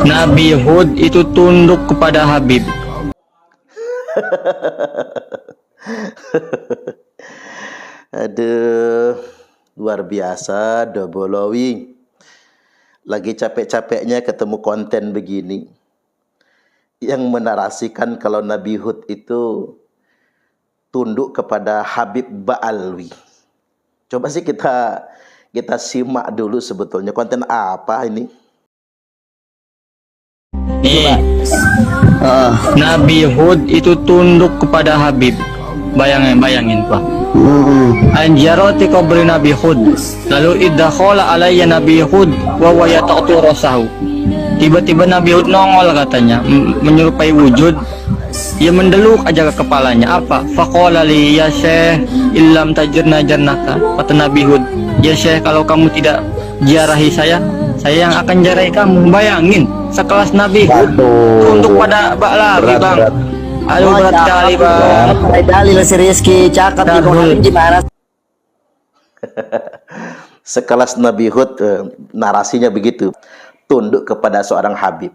Nabi Hud itu tunduk kepada Habib. Aduh, luar biasa Dobolowi. Lagi capek-capeknya ketemu konten begini yang menarasikan kalau Nabi Hud itu tunduk kepada Habib Ba'alwi. Coba sih kita simak dulu sebetulnya konten apa ini. Nabi Hud itu tunduk kepada Habib. Bayangin Pak. Anjarati qabri Nabi Hud. Lalu idakhala alayya Nabi Hud wa yata'tu rasahu. Tiba-tiba Nabi Hud nongol katanya, menyerupai wujud. Ia mendeluk aja ke kepalanya. Apa? Faqala li ya Syekh illam tajirna jannaka. Kata Nabi Hud, ya Syekh, kalau kamu tidak ziarahi saya yang akan jarahi kamu. Bayangin, sekelas Nabi Hud untuk pada Ba'lawi, Bang. Aduh, berat sekali, Bang. Dalil si Rizky cakap di gimana? Sekelas Nabi Hud, narasinya begitu, tunduk kepada seorang Habib.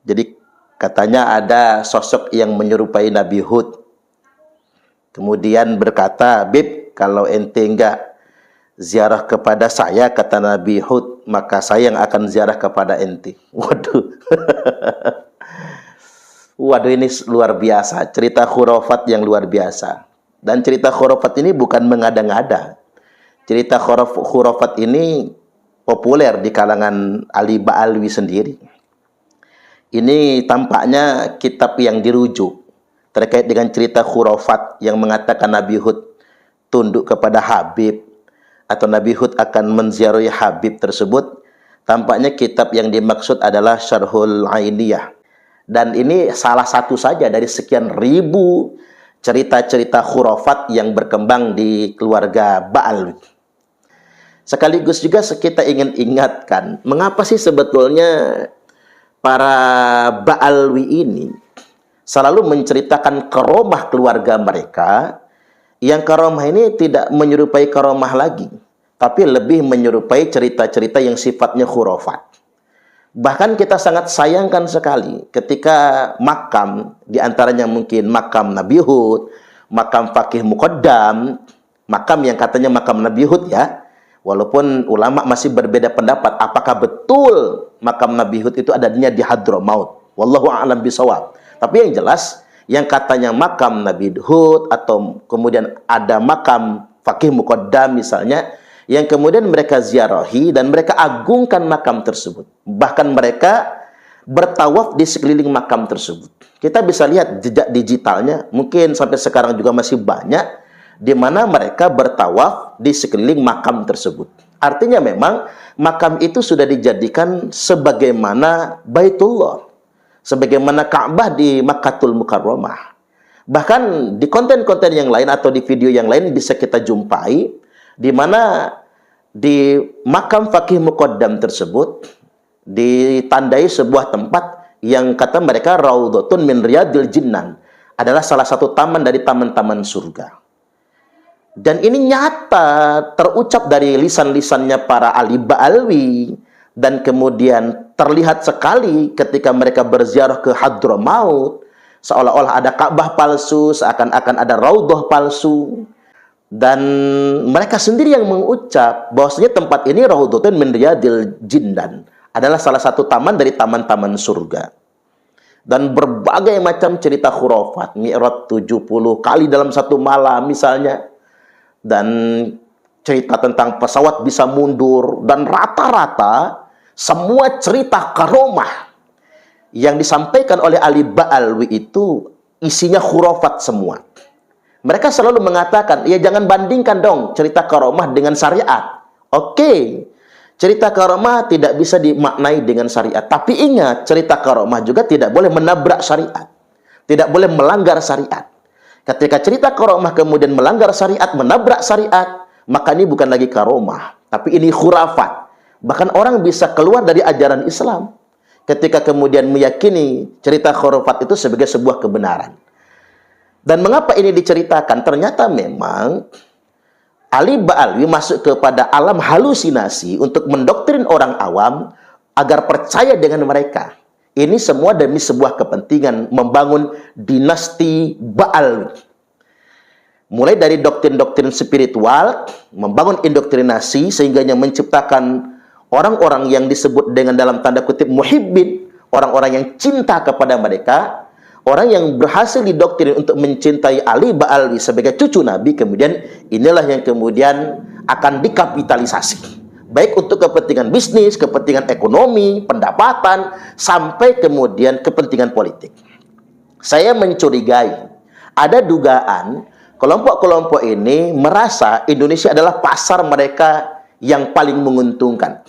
Jadi katanya ada sosok yang menyerupai Nabi Hud, kemudian berkata, Bib, kalau ente enggak ziarah kepada saya, kata Nabi Hud, maka saya yang akan ziarah kepada ente. Waduh. Waduh, ini luar biasa, cerita khurafat yang luar biasa. Dan cerita khurafat ini bukan mengada-ngada. Cerita khurafat ini populer di kalangan Ali Ba'alwi sendiri. Ini tampaknya kitab yang dirujuk terkait dengan cerita khurafat yang mengatakan Nabi Hud tunduk kepada Habib atau Nabi Hud akan menziarahi Habib tersebut. Tampaknya kitab yang dimaksud adalah Syarhul Ainiyah. Dan ini salah satu saja dari sekian ribu cerita-cerita khurafat yang berkembang di keluarga Ba'alwi. Sekaligus juga kita ingin ingatkan, mengapa sih sebetulnya para Ba'alwi ini selalu menceritakan karomah keluarga mereka, yang karomah ini tidak menyerupai karomah lagi, tapi lebih menyerupai cerita-cerita yang sifatnya khurafat. Bahkan kita sangat sayangkan sekali ketika makam, diantaranya mungkin makam Nabi Hud, makam Faqih Muqaddam, makam yang katanya makam Nabi Hud ya, walaupun ulama masih berbeda pendapat apakah betul makam Nabi Hud itu adanya di Hadramaut. Wallahu a'lam bishawab. Tapi yang jelas, yang katanya makam Nabi Hud atau kemudian ada makam Faqih Muqaddam misalnya, yang kemudian mereka ziarahi dan mereka agungkan makam tersebut. Bahkan mereka bertawaf di sekeliling makam tersebut. Kita bisa lihat jejak digitalnya, mungkin sampai sekarang juga masih banyak, di mana mereka bertawaf di sekeliling makam tersebut. Artinya memang makam itu sudah dijadikan sebagaimana Baitullah, sebagaimana Ka'bah di Makkatul Mukarramah. Bahkan di konten-konten yang lain atau di video yang lain bisa kita jumpai, di mana di makam Faqih Muqaddam tersebut ditandai sebuah tempat yang kata mereka Raudhatun min Riyadil Jinnan, adalah salah satu taman dari taman-taman surga. Dan ini nyata terucap dari lisan-lisannya para Ali Ba'alwi, dan kemudian terlihat sekali ketika mereka berziarah ke Hadramaut, seolah-olah ada Ka'bah palsu, seakan-akan ada Raudhah palsu. Dan mereka sendiri yang mengucap bahwasanya tempat ini Raudhatun min Riyadil Jinnan, adalah salah satu taman dari taman-taman surga. Dan berbagai macam cerita khurafat, Mi'raj 70 kali dalam satu malam misalnya, dan cerita tentang pesawat bisa mundur, dan rata-rata semua cerita karomah yang disampaikan oleh Ali Ba'alwi itu isinya khurafat semua. Mereka selalu mengatakan, ya jangan bandingkan dong cerita karomah dengan syariat. Oke, cerita karomah tidak bisa dimaknai dengan syariat. Tapi ingat, cerita karomah juga tidak boleh menabrak syariat, tidak boleh melanggar syariat. Ketika cerita karomah kemudian melanggar syariat, menabrak syariat, maka ini bukan lagi karomah, tapi ini khurafat. Bahkan orang bisa keluar dari ajaran Islam ketika kemudian meyakini cerita khurafat itu sebagai sebuah kebenaran. Dan mengapa ini diceritakan? Ternyata memang Ali Ba'alwi masuk kepada alam halusinasi untuk mendoktrin orang awam agar percaya dengan mereka. Ini semua demi sebuah kepentingan membangun dinasti Ba'al. Mulai dari doktrin-doktrin spiritual, membangun indoktrinasi sehingganya menciptakan orang-orang yang disebut dengan dalam tanda kutip muhibbin, orang-orang yang cinta kepada mereka, orang yang berhasil didoktrin untuk mencintai Ali Ba'alwi sebagai cucu Nabi, kemudian inilah yang kemudian akan dikapitalisasi. Baik untuk kepentingan bisnis, kepentingan ekonomi, pendapatan, sampai kemudian kepentingan politik. Saya mencurigai, ada dugaan kelompok-kelompok ini merasa Indonesia adalah pasar mereka yang paling menguntungkan.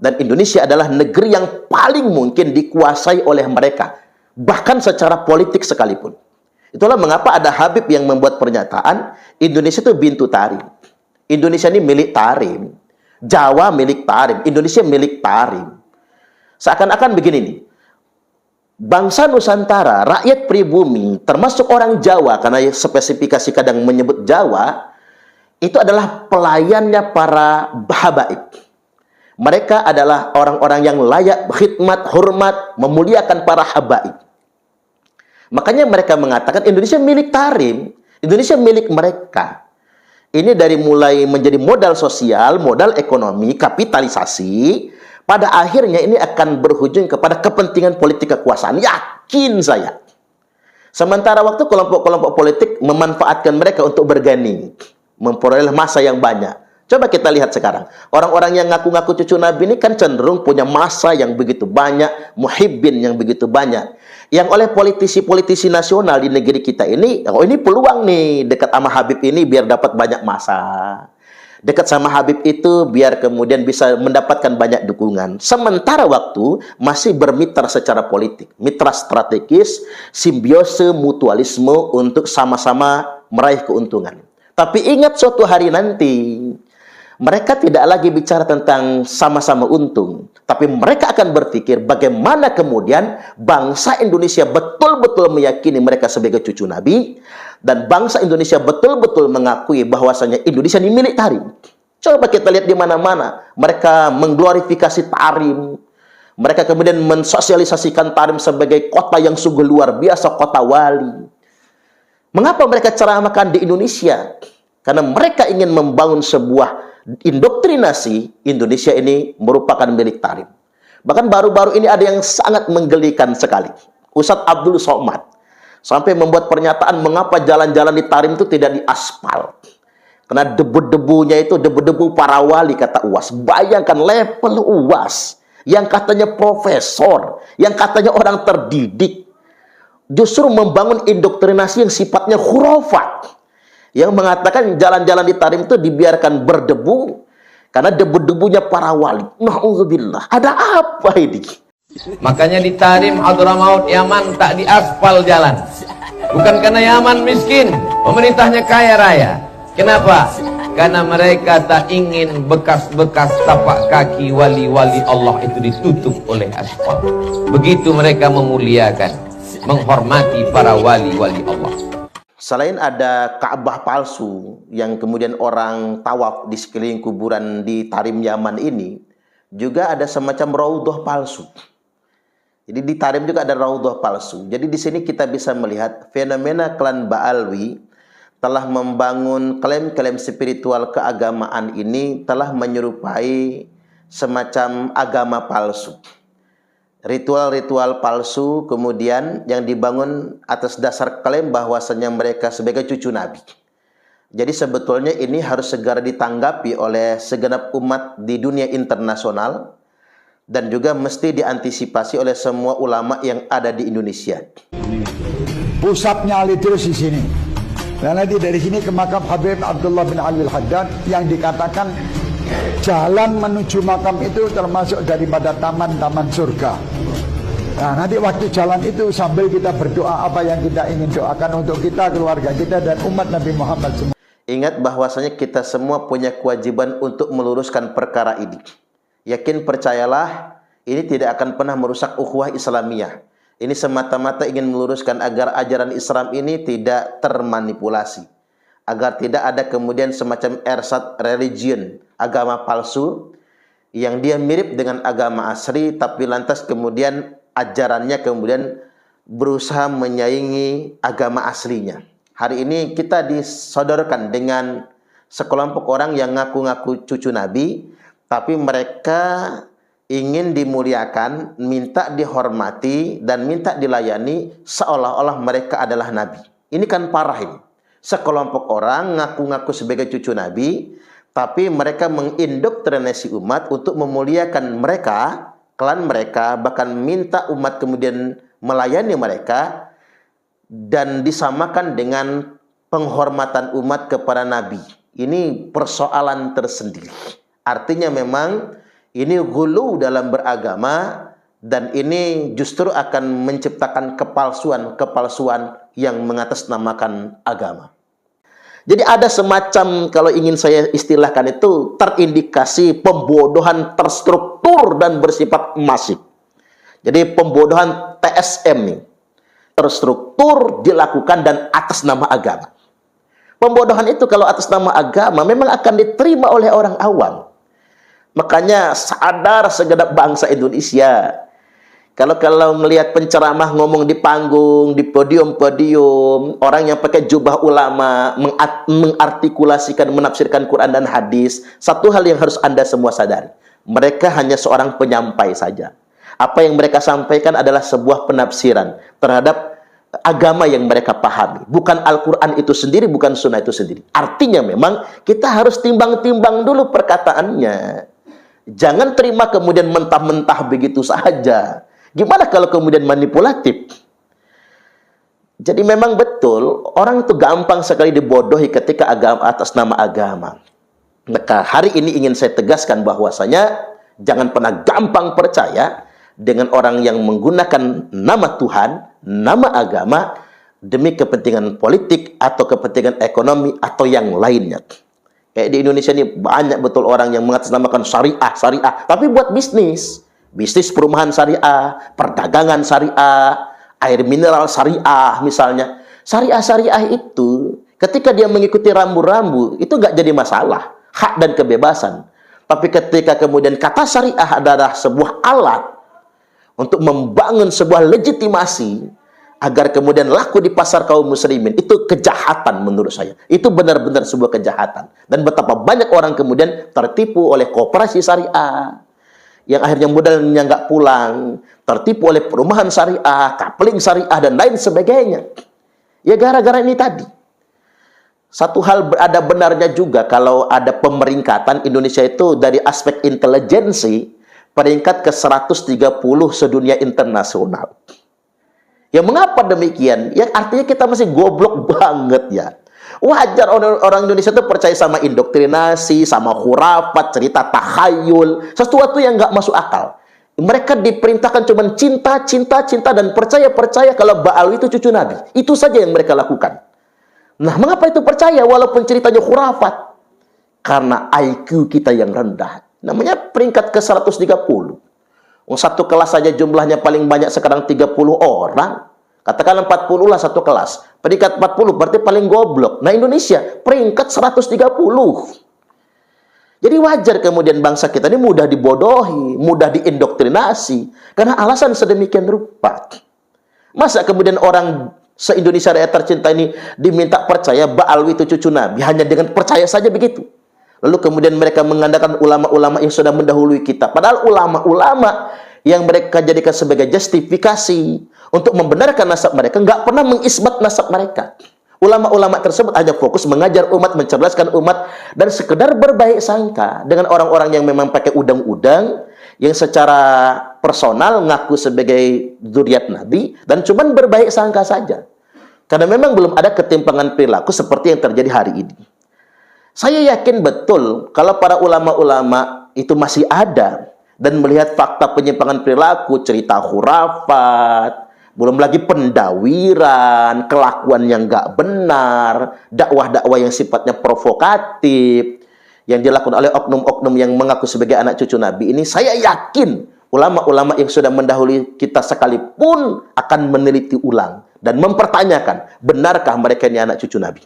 Dan Indonesia adalah negeri yang paling mungkin dikuasai oleh mereka, bahkan secara politik sekalipun. Itulah mengapa ada Habib yang membuat pernyataan, Indonesia itu bintu Tarim. Indonesia ini milik Tarim. Jawa milik Tarim, Indonesia milik Tarim. Seakan-akan begini nih, bangsa Nusantara, rakyat pribumi, termasuk orang Jawa, karena spesifikasi kadang menyebut Jawa, itu adalah pelayannya para habaib. Mereka adalah orang-orang yang layak khidmat, hormat, memuliakan para habaib. Makanya mereka mengatakan Indonesia milik Tarim, Indonesia milik mereka. Ini dari mulai menjadi modal sosial, modal ekonomi, kapitalisasi, pada akhirnya ini akan berujung kepada kepentingan politik kekuasaan. Yakin saya. Sementara waktu kelompok-kelompok politik memanfaatkan mereka untuk bergani, memperoleh massa yang banyak. Coba kita lihat sekarang. Orang-orang yang ngaku-ngaku cucu Nabi ini kan cenderung punya massa yang begitu banyak, muhibbin yang begitu banyak. Yang oleh politisi-politisi nasional di negeri kita ini, oh ini peluang nih, dekat sama Habib ini biar dapat banyak massa. Dekat sama Habib itu biar kemudian bisa mendapatkan banyak dukungan. Sementara waktu masih bermitra secara politik. Mitra strategis, simbiose, mutualisme untuk sama-sama meraih keuntungan. Tapi ingat suatu hari nanti, mereka tidak lagi bicara tentang sama-sama untung, tapi mereka akan berpikir bagaimana kemudian bangsa Indonesia betul-betul meyakini mereka sebagai cucu Nabi, dan bangsa Indonesia betul-betul mengakui bahwasanya Indonesia ini milik Tarim. Coba kita lihat di mana-mana, mereka mengglorifikasi Tarim, mereka kemudian mensosialisasikan Tarim sebagai kota yang sungguh luar biasa, kota wali. Mengapa mereka ceramahkan di Indonesia? Karena mereka ingin membangun sebuah indoktrinasi Indonesia ini merupakan milik Tarim. Bahkan baru-baru ini ada yang sangat menggelikan sekali. Ustadz Abdul Somad sampai membuat pernyataan mengapa jalan-jalan di Tarim itu tidak diaspal. Karena debu-debunya itu debu-debu para wali, kata UAS. Bayangkan level UAS yang katanya profesor, yang katanya orang terdidik, justru membangun indoktrinasi yang sifatnya khurafat. Yang mengatakan jalan-jalan di Tarim itu dibiarkan berdebu karena debu-debunya para wali. Na'udzubillah. Ada apa ini? Makanya di Tarim Hadramaut Yaman tak diaspal jalan. Bukan karena Yaman miskin, pemerintahnya kaya raya. Kenapa? Karena mereka tak ingin bekas-bekas tapak kaki wali-wali Allah itu ditutup oleh aspal. Begitu mereka memuliakan, menghormati para wali-wali Allah. Selain ada Ka'bah palsu yang kemudian orang tawaf di sekeliling kuburan di Tarim Yaman ini, juga ada semacam raudhah palsu. Jadi di Tarim juga ada raudhah palsu. Jadi di sini kita bisa melihat fenomena klan Ba'alwi telah membangun klaim-klaim spiritual keagamaan ini telah menyerupai semacam agama palsu. Ritual-ritual palsu kemudian yang dibangun atas dasar klaim bahwasanya mereka sebagai cucu Nabi. Jadi sebetulnya ini harus segera ditanggapi oleh segenap umat di dunia internasional dan juga mesti diantisipasi oleh semua ulama yang ada di Indonesia. Pusatnya Ali terus di sini. Dan nanti dari sini ke makam Habib Abdullah bin Ali Al-Haddad yang dikatakan jalan menuju makam itu termasuk daripada taman-taman surga. Nah, nanti waktu jalan itu sambil kita berdoa apa yang kita ingin doakan untuk kita, keluarga kita, dan umat Nabi Muhammad semua. Ingat bahwasanya kita semua punya kewajiban untuk meluruskan perkara ini. Yakin percayalah, ini tidak akan pernah merusak ukhuwah Islamiyah. Ini semata-mata ingin meluruskan agar ajaran Islam ini tidak termanipulasi. Agar tidak ada kemudian semacam ersat religion, agama palsu, yang dia mirip dengan agama asli, tapi lantas kemudian ajarannya kemudian berusaha menyaingi agama aslinya. Hari ini kita disodorkan dengan sekelompok orang yang ngaku-ngaku cucu Nabi, tapi mereka ingin dimuliakan, minta dihormati, dan minta dilayani seolah-olah mereka adalah Nabi. Ini kan parah ini. Sekelompok orang ngaku-ngaku sebagai cucu Nabi, tapi mereka mengindoktrinasi umat untuk memuliakan mereka, klan mereka, bahkan minta umat kemudian melayani mereka, dan disamakan dengan penghormatan umat kepada Nabi. Ini persoalan tersendiri. Artinya memang ini ghulu dalam beragama, dan ini justru akan menciptakan kepalsuan yang mengatasnamakan agama. Jadi ada semacam, kalau ingin saya istilahkan itu, terindikasi pembodohan terstruktur dan bersifat masif. Jadi pembodohan TSM nih, terstruktur, dilakukan, dan atas nama agama. Pembodohan itu kalau atas nama agama memang akan diterima oleh orang awam. Makanya sadar segenap bangsa Indonesia, kalau melihat penceramah ngomong di panggung, di podium-podium, orang yang pakai jubah ulama, mengartikulasikan, menafsirkan Quran dan hadis, satu hal yang harus Anda semua sadari, mereka hanya seorang penyampai saja. Apa yang mereka sampaikan adalah sebuah penafsiran terhadap agama yang mereka pahami. Bukan Al-Quran itu sendiri, bukan Sunnah itu sendiri. Artinya memang kita harus timbang-timbang dulu perkataannya. Jangan terima kemudian mentah-mentah begitu saja. Gimana kalau kemudian manipulatif? Jadi memang betul, orang itu gampang sekali dibodohi ketika agama atas nama agama. Maka hari ini ingin saya tegaskan bahwasanya jangan pernah gampang percaya dengan orang yang menggunakan nama Tuhan, nama agama, demi kepentingan politik atau kepentingan ekonomi atau yang lainnya. Kayak di Indonesia ini banyak betul orang yang mengatasnamakan syariah, tapi buat bisnis. Bisnis perumahan syariah, perdagangan syariah, air mineral syariah misalnya. Syariah itu ketika dia mengikuti rambu-rambu itu nggak jadi masalah, hak dan kebebasan. Tapi ketika kemudian kata syariah adalah sebuah alat untuk membangun sebuah legitimasi agar kemudian laku di pasar kaum muslimin, itu kejahatan menurut saya. Itu benar-benar sebuah kejahatan. Dan betapa banyak orang kemudian tertipu oleh koperasi syariah, yang akhirnya modalnya nggak pulang, tertipu oleh perumahan syariah, kapling syariah, dan lain sebagainya. Ya gara-gara ini tadi. Satu hal ada benarnya juga kalau ada pemeringkatan Indonesia itu dari aspek intelijensi, peringkat ke 130 sedunia internasional. Ya mengapa demikian? Ya artinya kita masih goblok banget ya. Wajar orang Indonesia itu percaya sama indoktrinasi, sama khurafat, cerita tahayul, sesuatu yang nggak masuk akal. Mereka diperintahkan cuma cinta, dan percaya kalau Ba'alwi itu cucu Nabi. Itu saja yang mereka lakukan. Nah, mengapa itu percaya walaupun ceritanya khurafat? Karena IQ kita yang rendah. Namanya peringkat ke 130. Satu kelas saja jumlahnya paling banyak sekarang 30 orang. Katakanlah 40 lah satu kelas. Peringkat 40 berarti paling goblok. Nah, Indonesia peringkat 130. Jadi wajar kemudian bangsa kita ini mudah dibodohi, mudah diindoktrinasi karena alasan sedemikian rupa. Masa kemudian orang se-Indonesia rakyat tercinta ini diminta percaya Ba'alwi itu cucu Nabi hanya dengan percaya saja begitu. Lalu kemudian mereka mengandalkan ulama-ulama yang sudah mendahului kita. Padahal ulama-ulama yang mereka jadikan sebagai justifikasi untuk membenarkan nasab mereka, nggak pernah mengisbat nasab mereka. Ulama-ulama tersebut hanya fokus mengajar umat, mencerdaskan umat, dan sekedar berbaik sangka dengan orang-orang yang memang pakai udang-udang, yang secara personal ngaku sebagai zuriat Nabi, dan cuman berbaik sangka saja. Karena memang belum ada ketimpangan perilaku seperti yang terjadi hari ini. Saya yakin betul kalau para ulama-ulama itu masih ada dan melihat fakta penyimpangan perilaku, cerita khurafat, belum lagi pendawiran, kelakuan yang nggak benar, dakwah-dakwah yang sifatnya provokatif, yang dilakukan oleh oknum-oknum yang mengaku sebagai anak cucu Nabi ini, saya yakin ulama-ulama yang sudah mendahului kita sekalipun akan meneliti ulang dan mempertanyakan, benarkah mereka ini anak cucu Nabi?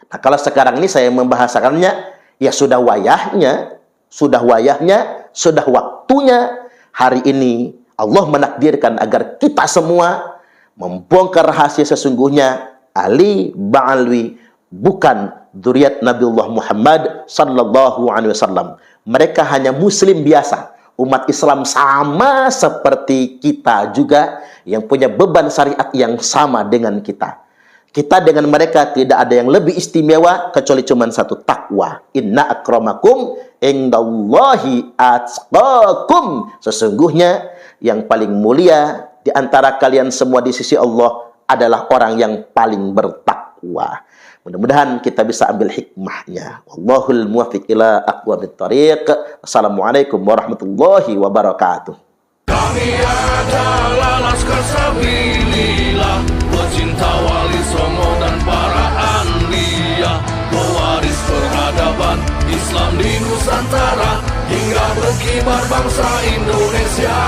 Nah, kalau sekarang ini saya membahasakannya, ya sudah wayahnya Sudah wayahnya, sudah waktunya. Hari ini Allah menakdirkan agar kita semua membongkar rahasia sesungguhnya Ali Ba'alwi bukan dzurriyyat Nabiullah Muhammad sallallahu alaihi wasallam. Mereka hanya muslim biasa, umat Islam sama seperti kita juga yang punya beban syariat yang sama dengan kita. Kita dengan mereka tidak ada yang lebih istimewa kecuali cuma satu, takwa. Inna akramakum indallahi atqakum. Sesungguhnya yang paling mulia di antara kalian semua di sisi Allah adalah orang yang paling bertakwa. Mudah-mudahan kita bisa ambil hikmahnya. Wallahul muwaffiq ila aqwamit thariq. Assalamualaikum warahmatullahi wabarakatuh. Kami adalah laskar sabilillah, pecinta wali songo dan para anbiya, pewaris peradaban Islam di Nusantara hingga berkibar bangsa Indonesia.